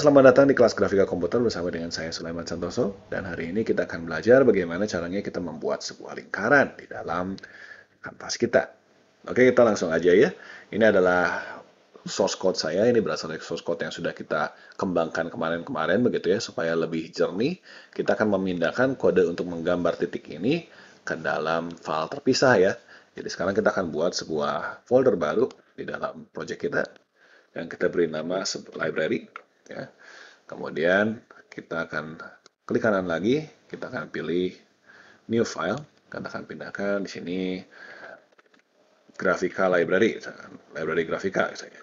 selamat datang di kelas Grafika Komputer bersama dengan saya Sulaiman Santoso. Dan hari ini kita akan belajar bagaimana caranya kita membuat sebuah lingkaran di dalam kanvas kita. Oke, kita langsung aja ya. Ini adalah source code saya, ini berasal dari source code yang sudah kita kembangkan kemarin-kemarin begitu ya, supaya lebih jernih. Kita akan memindahkan kode untuk menggambar titik ini ke dalam file terpisah ya. Jadi sekarang kita akan buat sebuah folder baru di dalam project kita yang kita beri nama library ya. Kemudian kita akan klik kanan lagi, kita akan pilih new file, kita akan pindahkan di sini Grafika library Grafika misalnya.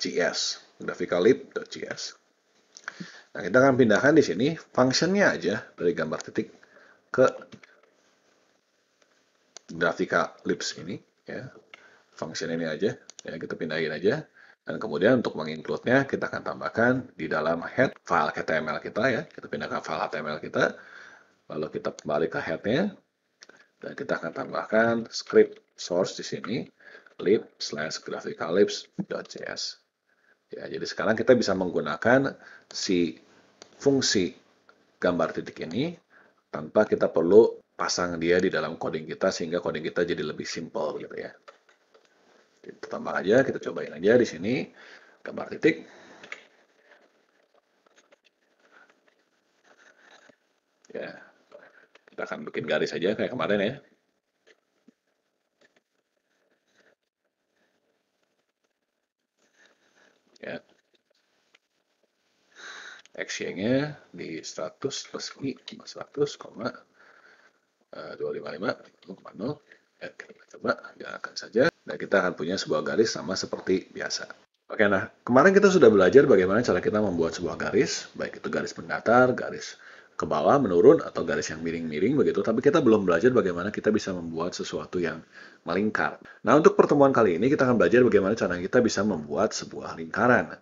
.gs, graphicalib.gs. Nah, kita akan pindahkan di sini functionnya aja dari gambar titik ke graphicalibs ini ya. Function ini aja ya, kita pindahin aja. Dan kemudian untuk menginclude-nya kita akan tambahkan di dalam head file HTML kita ya. Kita pindahkan file HTML kita. Lalu kita kembali ke head-nya. Dan kita akan tambahkan script source di sini lib/graphicalibs.js. Ya, jadi sekarang kita bisa menggunakan si fungsi gambar titik ini tanpa kita perlu pasang dia di dalam coding kita sehingga coding kita jadi lebih simple gitu ya. Kita tambah aja, kita cobain aja di sini gambar titik. Ya, kita akan bikin garis aja kayak kemarin ya. Ya. XY-nya di 100 plus I 100,255,0. Ya, kita coba jalankan saja. Dan kita akan punya sebuah garis sama seperti biasa. Oke, nah kemarin kita sudah belajar bagaimana cara kita membuat sebuah garis, baik itu garis mendatar, garis ke bawah, menurun, atau garis yang miring-miring begitu. Tapi kita belum belajar bagaimana kita bisa membuat sesuatu yang melingkar. Nah, untuk pertemuan kali ini kita akan belajar bagaimana cara kita bisa membuat sebuah lingkaran.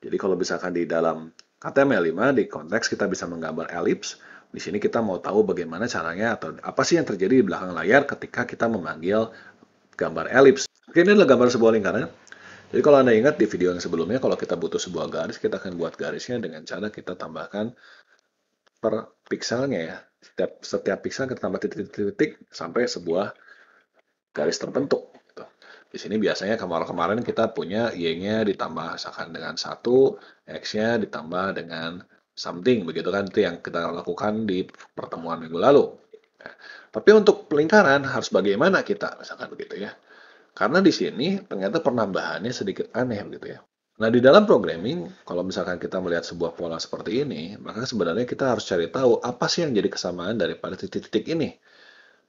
Jadi kalau misalkan di dalam HTML5 di konteks kita bisa menggambar elips. Di sini kita mau tahu bagaimana caranya atau apa sih yang terjadi di belakang layar ketika kita memanggil gambar elips. Oke, ini adalah gambar sebuah lingkaran. Jadi kalau Anda ingat di video yang sebelumnya, kalau kita butuh sebuah garis, kita akan buat garisnya dengan cara kita tambahkan per pikselnya ya. Setiap piksel kita tambah titik-titik sampai sebuah garis terbentuk. Gitu. Di sini biasanya kemarin kita punya Y-nya ditambah misalkan dengan 1, X-nya ditambah dengan something. Begitu kan, itu yang kita lakukan di pertemuan minggu lalu. Nah, tapi untuk lingkaran harus bagaimana kita, misalkan begitu ya. Karena di sini ternyata penambahannya sedikit aneh begitu ya. Nah, di dalam programming, kalau misalkan kita melihat sebuah pola seperti ini, maka sebenarnya kita harus cari tahu apa sih yang jadi kesamaan daripada titik-titik ini.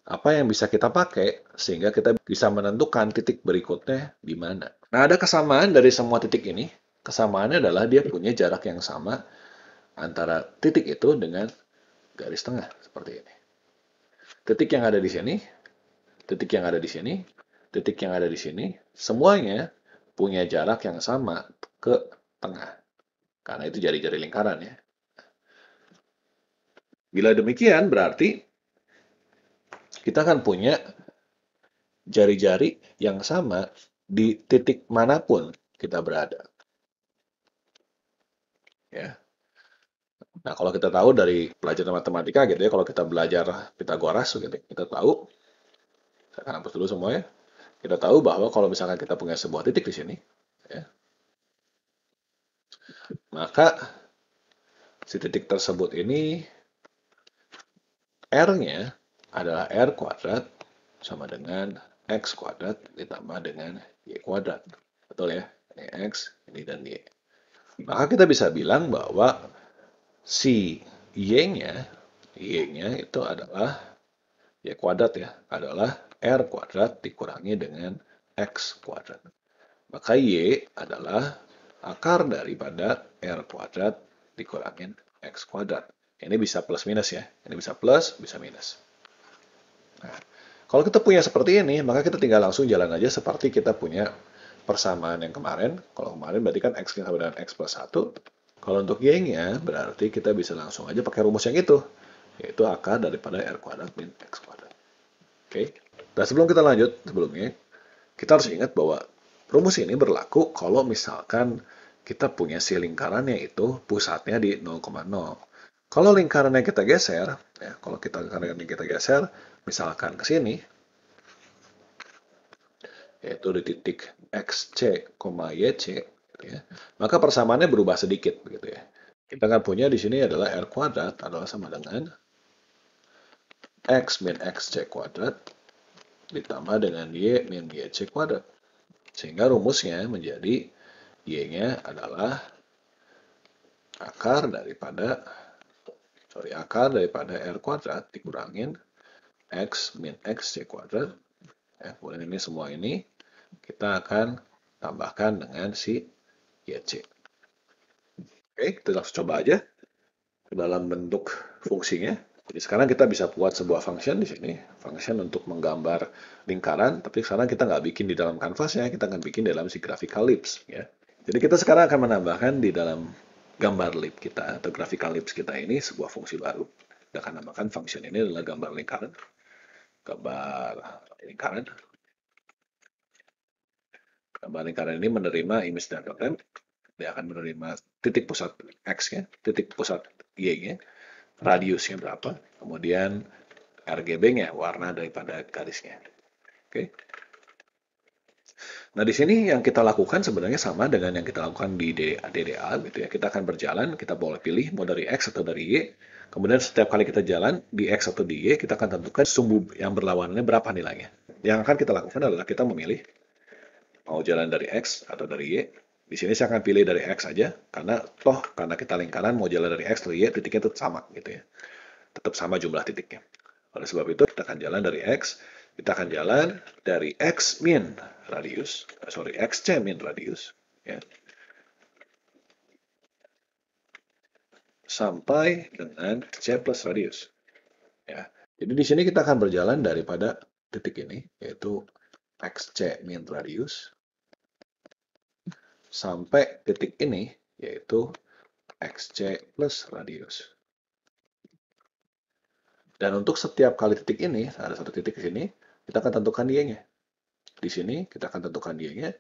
Apa yang bisa kita pakai sehingga kita bisa menentukan titik berikutnya di mana. Nah, ada kesamaan dari semua titik ini. Kesamaannya adalah dia punya jarak yang sama antara titik itu dengan garis tengah seperti ini. Titik yang ada di sini, titik yang ada di sini, titik yang ada di sini, semuanya punya jarak yang sama ke tengah. Karena itu jari-jari lingkaran ya. Bila demikian berarti kita akan punya jari-jari yang sama di titik manapun kita berada. Ya. Nah, kalau kita tahu dari pelajaran matematika gitu ya, kalau kita belajar Pitagoras gitu, kita tahu, saya akan hapus dulu semuanya, kita tahu bahwa kalau misalkan kita punya sebuah titik di sini, ya, maka si titik tersebut ini R-nya adalah R kuadrat sama dengan X kuadrat ditambah dengan Y kuadrat. Betul ya? Ini X, ini dan Y. Maka kita bisa bilang bahwa si Y-nya itu adalah Y kuadrat ya, adalah R kuadrat dikurangi dengan X kuadrat. Maka Y adalah akar daripada R kuadrat dikurangin X kuadrat. Ini bisa plus minus ya. Ini bisa plus, bisa minus. Nah, kalau kita punya seperti ini, maka kita tinggal langsung jalan aja seperti kita punya persamaan yang kemarin. Kalau kemarin berarti kan X sama dengan X plus 1. Kalau untuk Y-nya, berarti kita bisa langsung aja pakai rumus yang itu. Yaitu akar daripada R kuadrat min X kuadrat. Oke. Dan sebelum kita lanjut, sebelumnya, kita harus ingat bahwa rumus ini berlaku kalau misalkan kita punya si lingkarannya itu pusatnya di 0,0. Kalau lingkarannya kita geser, ya, kalau lingkarannya kita geser, misalkan ke sini, yaitu di titik xc, yc, gitu ya, maka persamaannya berubah sedikit, begitu ya. Kita kan punya di sini adalah r kuadrat adalah sama dengan x min xc kuadrat ditambah dengan y min yc kuadrat. Sehingga rumusnya menjadi y-nya adalah akar daripada r kuadrat dikurangin x min xc kuadrat. Ya, kemudian ini semua ini kita akan tambahkan dengan si yc. Oke, kita langsung coba aja ke dalam bentuk fungsinya. Jadi sekarang kita bisa buat sebuah function di sini, function untuk menggambar lingkaran, tapi sekarang kita nggak bikin di dalam kanvasnya, kita akan bikin dalam si graphical ellipse. Ya. Jadi kita sekarang akan menambahkan di dalam gambar ellipse kita atau graphical ellipse kita ini sebuah fungsi baru. Kita akan namakan function ini adalah gambar lingkaran. Gambar lingkaran ini menerima image data temp. Dia akan menerima titik pusat x-nya, titik pusat y-nya, radiusnya berapa, kemudian RGB-nya, warna daripada garisnya. Oke. Nah, di sini yang kita lakukan sebenarnya sama dengan yang kita lakukan di DDA, gitu ya. Kita akan berjalan, kita boleh pilih mau dari X atau dari Y. Kemudian setiap kali kita jalan di X atau di Y, kita akan tentukan sumbu yang berlawanannya berapa nilainya. Yang akan kita lakukan adalah kita memilih mau jalan dari X atau dari Y. Di sini saya akan pilih dari X aja, karena kita lingkaran mau jalan dari X atau Y, titiknya tetap sama, gitu ya. Tetap sama jumlah titiknya. Oleh sebab itu, kita akan jalan dari X, kita akan jalan dari X min radius, XC min radius, ya, sampai dengan C plus radius. Ya. Jadi di sini kita akan berjalan daripada titik ini, yaitu XC min radius, sampai titik ini, yaitu XC plus radius. Dan untuk setiap kali titik ini, ada satu titik di sini, kita akan tentukan y-nya. Di sini kita akan tentukan y-nya,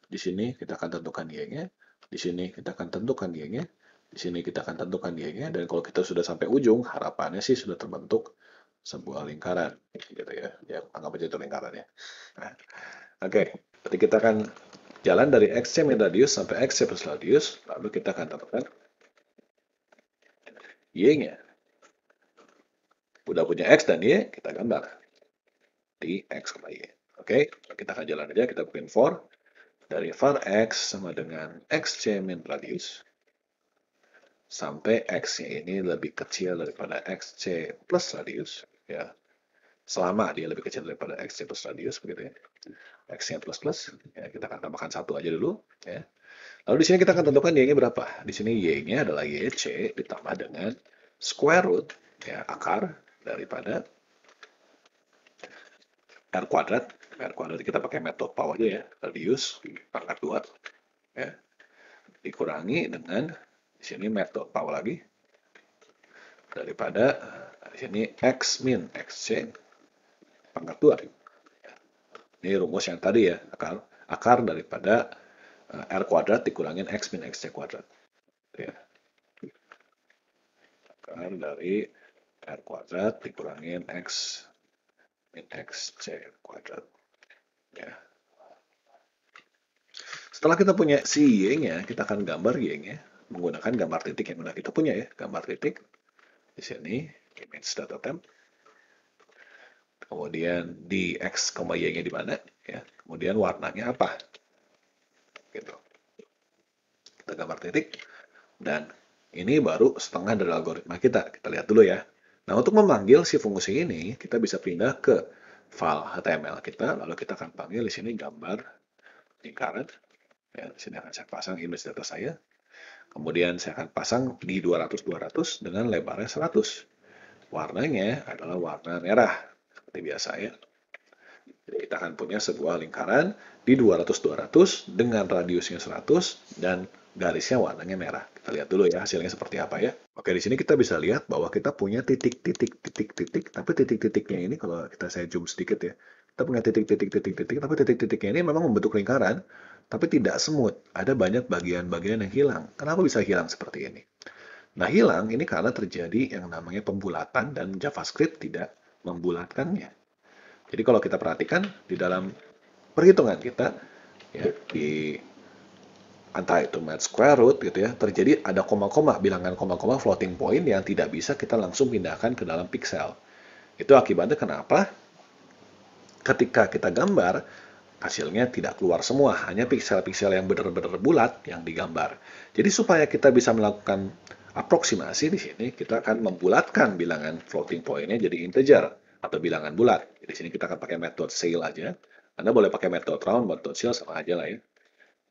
di sini kita akan tentukan y-nya, di sini kita akan tentukan y-nya, di sini kita akan tentukan y-nya, dan kalau kita sudah sampai ujung, harapannya sih sudah terbentuk sebuah lingkaran, gitu ya. Ya, anggap aja itu lingkarannya. Nah, oke. Berarti kita akan jalan dari XC min radius sampai XC plus radius, lalu kita akan tentukan y-nya. Udah punya X dan Y, kita gambar di X, Y. Oke, kita akan jalan aja, kita bikin for. Dari var X sama dengan XC min radius, sampai X-nya ini lebih kecil daripada XC plus radius. Ya, selama dia lebih kecil daripada XC plus radius, begitu ya. X-nya plus, ya, kita akan tambahkan 1 aja dulu. Ya. Lalu di sini kita akan tentukan Y-nya berapa. Di sini Y-nya adalah YC ditambah dengan square root, ya, akar daripada R kuadrat. R kuadrat kita pakai metode PAW aja ya, radius pangkat 2, ya, dikurangi dengan di sini metode PAW lagi daripada di sini X min XC pangkat 2. Ini rumus yang tadi ya, akar daripada R kuadrat dikurangin X min XC kuadrat. Ya. Akar dari R kuadrat dikurangin X min XC kuadrat. Ya. Setelah kita punya si Y-nya, kita akan gambar Y-nya menggunakan gambar titik yang udah kita punya ya, gambar titik. Di sini, image data temp. Kemudian di X, Y-nya di mana? Ya. Kemudian warnanya apa? Gitu. Kita gambar titik. Dan ini baru setengah dari algoritma kita. Kita lihat dulu ya. Nah, untuk memanggil si fungsi ini, kita bisa pindah ke file HTML kita, lalu kita akan panggil di sini gambar lingkaran. Ya, di sini akan saya pasang image data saya. Kemudian saya akan pasang di 200-200 dengan lebarnya 100. Warnanya adalah warna merah, seperti biasa ya. Jadi kita akan punya sebuah lingkaran di 200-200 dengan radiusnya 100 dan garisnya warnanya merah. Kita lihat dulu ya hasilnya seperti apa ya. Oke, di sini kita bisa lihat bahwa kita punya titik-titik, tapi titik-titiknya ini kalau saya zoom sedikit ya, kita kita punya titik-titik, tapi titik-titiknya ini memang membentuk lingkaran, tapi tidak smooth. Ada banyak bagian-bagian yang hilang. Kenapa bisa hilang seperti ini? Nah, hilang ini karena terjadi yang namanya pembulatan dan JavaScript tidak membulatkannya. Jadi kalau kita perhatikan di dalam perhitungan kita, ya, di entah itu match square root gitu ya, terjadi ada koma-koma, bilangan koma-koma floating point yang tidak bisa kita langsung pindahkan ke dalam pixel. Itu akibatnya kenapa ketika kita gambar, hasilnya tidak keluar semua, hanya piksel-piksel yang benar-benar bulat yang digambar. Jadi supaya kita bisa melakukan aproksimasi di sini, kita akan membulatkan bilangan floating point-nya jadi integer atau bilangan bulat. Di sini kita akan pakai method scale aja. Anda boleh pakai method round, method scale sama aja lah ya.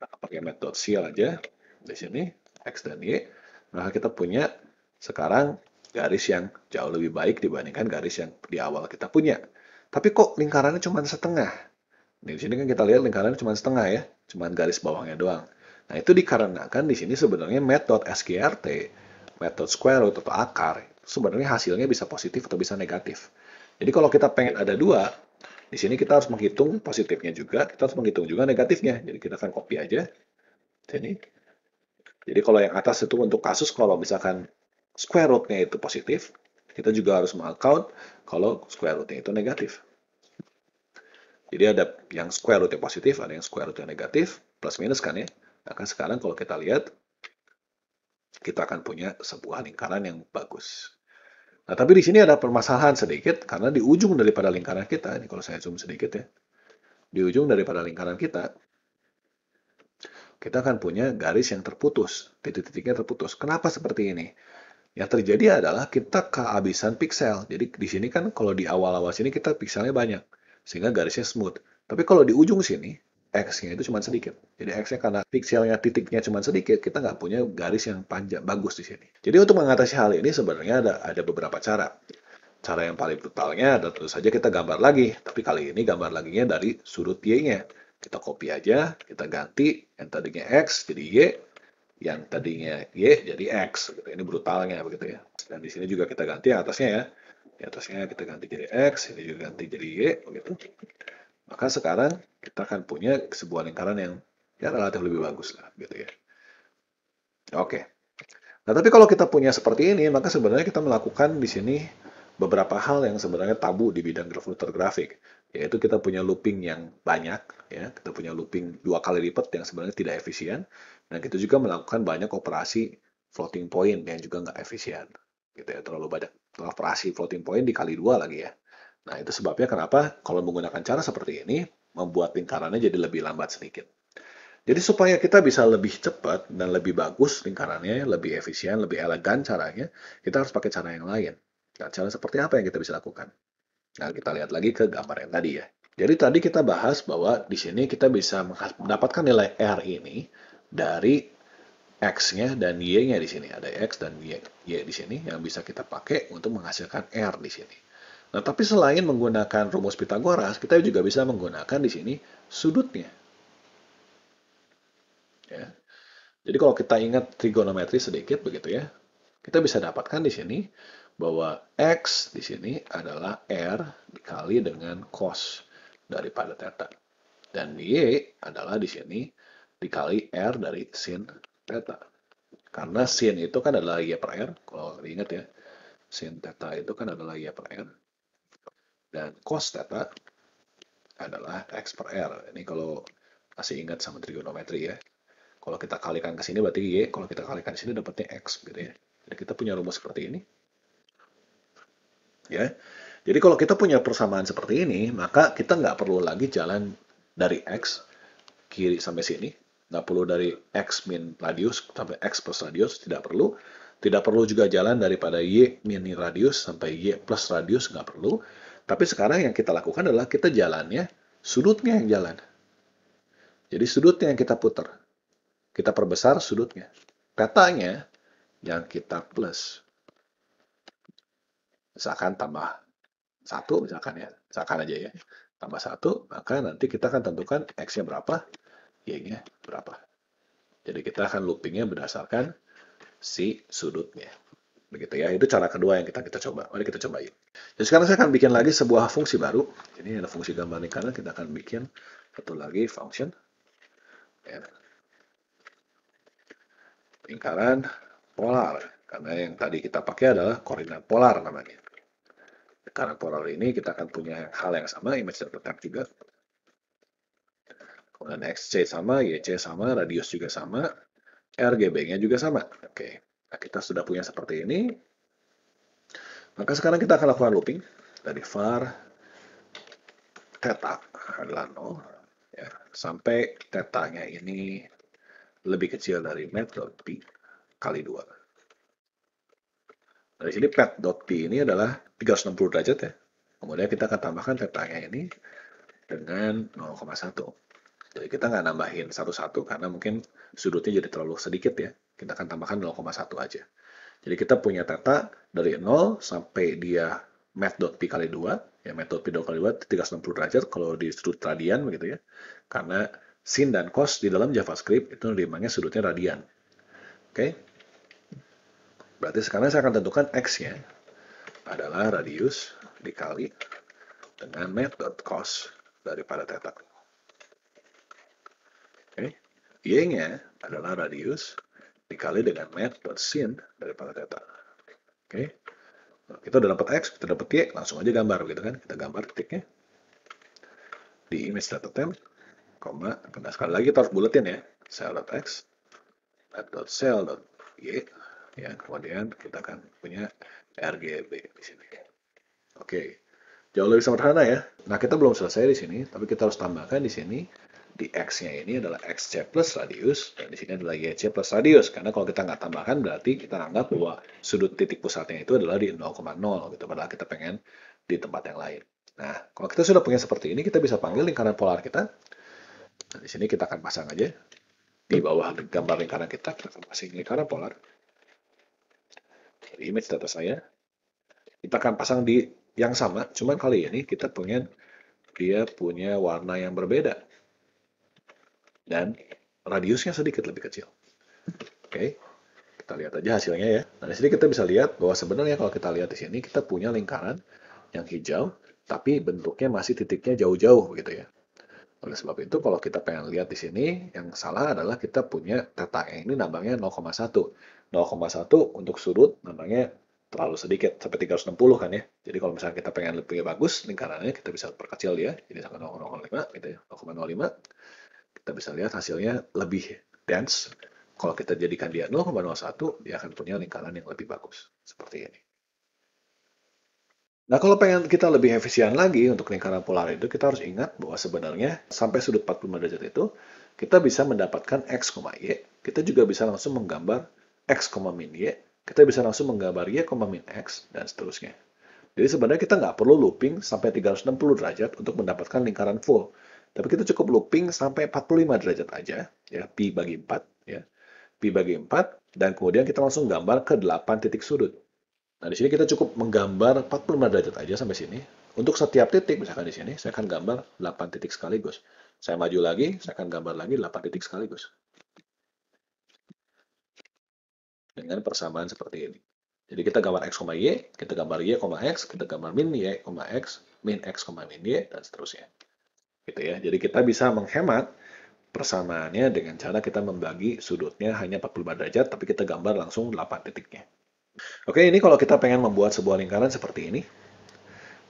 Nah, pakai method scale aja di sini x dan y. Maka kita punya sekarang garis yang jauh lebih baik dibandingkan garis yang di awal kita punya. Tapi kok lingkarannya cuma setengah? Di sini kan kita lihat lingkarannya cuma setengah ya, cuma garis bawahnya doang. Nah, itu dikarenakan di sini sebenarnya metode SQRT, metode square root atau akar, sebenarnya hasilnya bisa positif atau bisa negatif. Jadi kalau kita pengen ada dua, di sini kita harus menghitung positifnya juga, kita harus menghitung juga negatifnya. Jadi kita akan copy aja sini. Jadi kalau yang atas itu untuk kasus kalau misalkan square root-nya itu positif, kita juga harus meng-count kalau square root-nya itu negatif. Jadi ada yang square root-nya positif, ada yang square root-nya negatif, plus minus kan ya. Maka sekarang kalau kita lihat, kita akan punya sebuah lingkaran yang bagus. Nah, tapi di sini ada permasalahan sedikit, karena di ujung daripada lingkaran kita, ini kalau saya zoom sedikit ya, di ujung daripada lingkaran kita akan punya garis yang terputus, titik-titiknya terputus. Kenapa seperti ini? Yang terjadi adalah kita kehabisan pixel. Jadi di sini kan kalau di awal-awal sini kita pixelnya banyak, sehingga garisnya smooth. Tapi kalau di ujung sini, X-nya itu cuma sedikit. Jadi X-nya karena pixelnya titiknya cuma sedikit, kita nggak punya garis yang panjang, bagus di sini. Jadi untuk mengatasi hal ini sebenarnya ada beberapa cara. Cara yang paling brutalnya adalah tentu saja kita gambar lagi. Tapi kali ini gambar laginya dari sudut Y-nya. Kita copy aja, kita ganti yang tadinya X jadi Y, yang tadinya Y jadi X. Ini brutalnya begitu ya. Dan di sini juga kita ganti atasnya ya. Di atasnya kita ganti jadi X, ini juga ganti jadi Y, begitu. Maka sekarang kita akan punya sebuah lingkaran yang ya relatif lebih bagus lah, gitu ya. Oke. Nah, tapi kalau kita punya seperti ini, maka sebenarnya kita melakukan di sini beberapa hal yang sebenarnya tabu di bidang komputer grafik, yaitu kita punya looping yang banyak, ya, kita punya looping 2 kali lipat yang sebenarnya tidak efisien, dan kita juga melakukan banyak operasi floating point yang juga nggak efisien, gitu ya, terlalu banyak operasi floating point dikali 2 lagi ya. Nah, itu sebabnya kenapa kalau menggunakan cara seperti ini, membuat lingkarannya jadi lebih lambat sedikit. Jadi supaya kita bisa lebih cepat dan lebih bagus lingkarannya, lebih efisien, lebih elegan caranya, kita harus pakai cara yang lain. Nah, cara seperti apa yang kita bisa lakukan? Nah, kita lihat lagi ke gambar yang tadi ya. Jadi tadi kita bahas bahwa di sini kita bisa mendapatkan nilai R ini dari X-nya dan Y-nya di sini. Ada X dan Y di sini yang bisa kita pakai untuk menghasilkan R di sini. Nah, tapi selain menggunakan rumus Pitagoras, kita juga bisa menggunakan di sini sudutnya. Ya. Jadi kalau kita ingat trigonometri sedikit begitu ya, kita bisa dapatkan di sini bahwa X di sini adalah R dikali dengan cos daripada theta. Dan Y adalah di sini dikali R dari sin theta. Karena sin itu kan adalah Y per R, kalau diingat ya. Sin theta itu kan adalah Y per R. Dan cos theta adalah X per R. Ini kalau masih ingat sama trigonometri ya. Kalau kita kalikan ke sini berarti Y, kalau kita kalikan ke sini dapatnya X gitu ya. Jadi kita punya rumus seperti ini. Ya. Jadi kalau kita punya persamaan seperti ini, maka kita nggak perlu lagi jalan dari X kiri sampai sini. Nggak perlu dari X min radius sampai X plus radius, tidak perlu. Tidak perlu juga jalan daripada Y min radius sampai Y plus radius, nggak perlu. Tapi sekarang yang kita lakukan adalah kita jalannya, sudutnya yang jalan. Jadi sudutnya yang kita putar. Kita perbesar sudutnya. Tetanya yang kita plus. Misalkan tambah 1, misalkan aja ya. Tambah 1, maka nanti kita akan tentukan X-nya berapa, Y-nya berapa. Jadi kita akan loopingnya berdasarkan si sudutnya. Begitu ya, itu cara kedua yang kita coba. Mari kita cobain. Jadi sekarang saya akan bikin lagi sebuah fungsi baru. Ini ada fungsi gambar lingkaran, kita akan bikin satu lagi function. Ya, lingkaran polar. Karena yang tadi kita pakai adalah koordinat polar namanya. Karena polar ini kita akan punya hal yang sama, image.temp juga. Kemudian xc sama, yc sama, radius juga sama, RGB-nya juga sama. Oke, nah kita sudah punya seperti ini. Maka sekarang kita akan lakukan looping dari var theta adalah 0 ya, sampai tetanya ini lebih kecil dari math.p kali 2. Dari sini math.p ini adalah 360 derajat ya. Kemudian kita akan tambahkan tetanya ini dengan 0,1. Jadi kita nggak nambahin satu-satu karena mungkin sudutnya jadi terlalu sedikit ya. Kita akan tambahkan 0,1 aja. Jadi kita punya theta dari 0 sampai dia math.p kali 2. Ya, math.p kali 2 360 derajat kalau di sudut radian begitu ya. Karena sin dan cos di dalam JavaScript itu dimana sudutnya radian. Oke. Berarti sekarang saya akan tentukan x-nya adalah radius dikali dengan math.cos daripada theta. Oke. Y-nya adalah radius dikali dengan math.sin daripada theta. Oke. Kita udah dapat X, kita dapat Y, langsung aja gambar gitu kan. Kita gambar titiknya di image.temp, koma, nah sekali lagi kita harus buletin ya, cell.x, cell.y, ya, kemudian kita akan punya RGB di sini. Oke, jauh lebih sederhana ya. Nah, kita belum selesai di sini, tapi kita harus tambahkan di sini, di X-nya ini adalah XC plus radius, dan di sini adalah YC plus radius. Karena kalau kita nggak tambahkan, berarti kita anggap bahwa sudut titik pusatnya itu adalah di 0,0, gitu. Padahal kita pengen di tempat yang lain. Nah, kalau kita sudah punya seperti ini, kita bisa panggil lingkaran polar kita. Nah, di sini kita akan pasang aja. Di bawah gambar lingkaran kita akan pasang lingkaran polar. Di image data saya. Kita akan pasang di yang sama, cuman kali ini kita punya dia punya warna yang berbeda. Dan radiusnya sedikit lebih kecil. Oke, kita lihat aja hasilnya ya. Nah, di sini kita bisa lihat bahwa sebenarnya kalau kita lihat di sini, kita punya lingkaran yang hijau, tapi bentuknya masih titiknya jauh-jauh gitu ya. Oleh sebab itu, kalau kita pengen lihat di sini, yang salah adalah kita punya theta ini nambahnya 0,1. 0,1 untuk sudut nambahnya terlalu sedikit, sampai 360 kan ya. Jadi kalau misalnya kita pengen lebih bagus lingkarannya, kita bisa perkecil dia, jadi sampai 0,05 gitu ya, 0,05. Kita bisa lihat hasilnya lebih dense. Kalau kita jadikan dia 0,01, dia akan punya lingkaran yang lebih bagus. Seperti ini. Nah, kalau pengen kita lebih efisien lagi untuk lingkaran polar itu, kita harus ingat bahwa sebenarnya sampai sudut 45 derajat itu, kita bisa mendapatkan x, y. Kita juga bisa langsung menggambar x, min y. Kita bisa langsung menggambar y, min x, dan seterusnya. Jadi sebenarnya kita nggak perlu looping sampai 360 derajat untuk mendapatkan lingkaran full. Tapi kita cukup looping sampai 45 derajat aja, ya, pi bagi 4, ya. Pi bagi 4, dan kemudian kita langsung gambar ke 8 titik sudut. Nah, di sini kita cukup menggambar 45 derajat aja sampai sini. Untuk setiap titik, misalkan di sini, saya akan gambar 8 titik sekaligus. Saya maju lagi, saya akan gambar lagi 8 titik sekaligus. Dengan persamaan seperti ini. Jadi kita gambar x, y, kita gambar y, x, kita gambar min y, x, min x, min y, dan seterusnya. Gitu ya. Jadi kita bisa menghemat persamaannya dengan cara kita membagi sudutnya hanya 45 derajat, tapi kita gambar langsung 8 titiknya. Oke, ini kalau kita pengen membuat sebuah lingkaran seperti ini.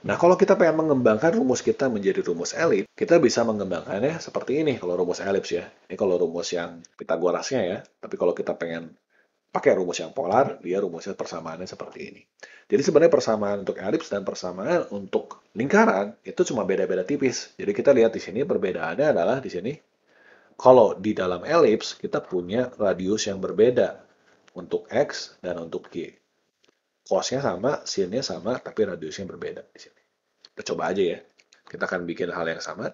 Nah, kalau kita pengen mengembangkan rumus kita menjadi rumus elips, kita bisa mengembangkannya seperti ini kalau rumus elips ya. Ini kalau rumus yang Pitagorasnya ya. Tapi kalau kita pengen pakai rumus yang polar, dia rumusnya persamaannya seperti ini. Jadi sebenarnya persamaan untuk elips dan persamaan untuk lingkaran itu cuma beda-beda tipis. Jadi kita lihat di sini perbedaannya adalah di sini. Kalau di dalam elips kita punya radius yang berbeda untuk x dan untuk y. Cosnya sama, sinnya sama, tapi radiusnya berbeda di sini. Kita coba aja ya. Kita akan bikin hal yang sama.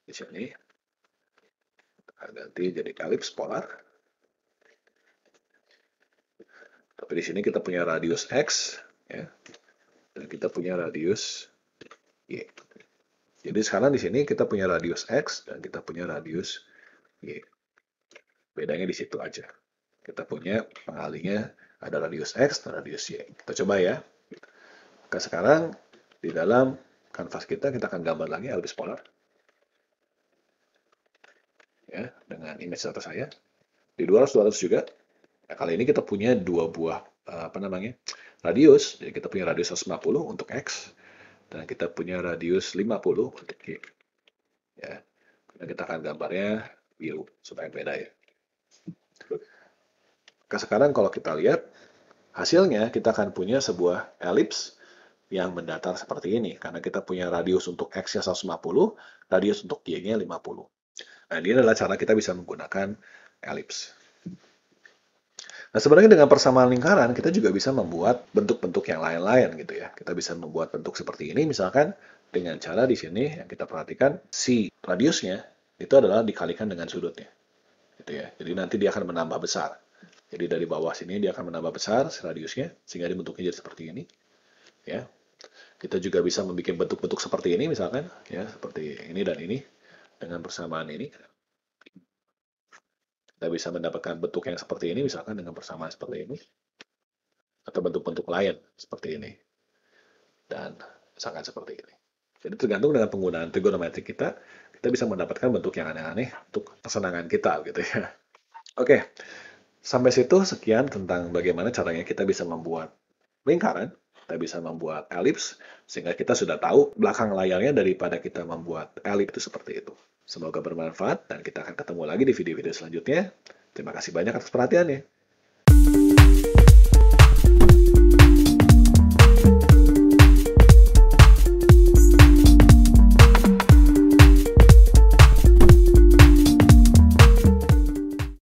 Di sini. Kita ganti jadi elips polar. Tapi di sini kita punya radius x, ya. Dan kita punya radius y. Jadi sekarang di sini kita punya radius x dan kita punya radius y. Bedanya di situ aja. Kita punya pengalinya ada radius X dan radius Y. Kita coba ya. Oke, sekarang di dalam kanvas kita akan gambar lagi ellipse polar. Ya, dengan image data saya. Di 200 juga. Nah, kali ini kita punya dua buah radius. Jadi kita punya radius 150 untuk X dan kita punya radius 50 untuk Y. Ya. Dan kita akan gambarnya biru supaya beda ya. Oke, sekarang kalau kita lihat hasilnya kita akan punya sebuah elips yang mendatar seperti ini karena kita punya radius untuk X-nya 150, radius untuk Y-nya 50. Nah, ini adalah cara kita bisa menggunakan elips. Nah, sebenarnya dengan persamaan lingkaran, kita juga bisa membuat bentuk-bentuk yang lain-lain gitu ya. Kita bisa membuat bentuk seperti ini, misalkan dengan cara di sini yang kita perhatikan, si radiusnya itu adalah dikalikan dengan sudutnya. Gitu ya. Jadi nanti dia akan menambah besar. Jadi dari bawah sini dia akan menambah besar si radiusnya, sehingga bentuknya jadi seperti ini. Ya. Kita juga bisa membuat bentuk-bentuk seperti ini, misalkan, ya, seperti ini dan ini, dengan persamaan ini. Kita bisa mendapatkan bentuk yang seperti ini, misalkan dengan persamaan seperti ini. Atau bentuk-bentuk lain, seperti ini. Dan sangat seperti ini. Jadi tergantung dengan penggunaan trigonometri kita bisa mendapatkan bentuk yang aneh-aneh untuk kesenangan kita, gitu ya. Oke, sampai situ sekian tentang bagaimana caranya kita bisa membuat lingkaran, kita bisa membuat elips, sehingga kita sudah tahu belakang layarnya daripada kita membuat elips itu seperti itu. Semoga bermanfaat dan kita akan ketemu lagi di video-video selanjutnya. Terima kasih banyak atas perhatiannya.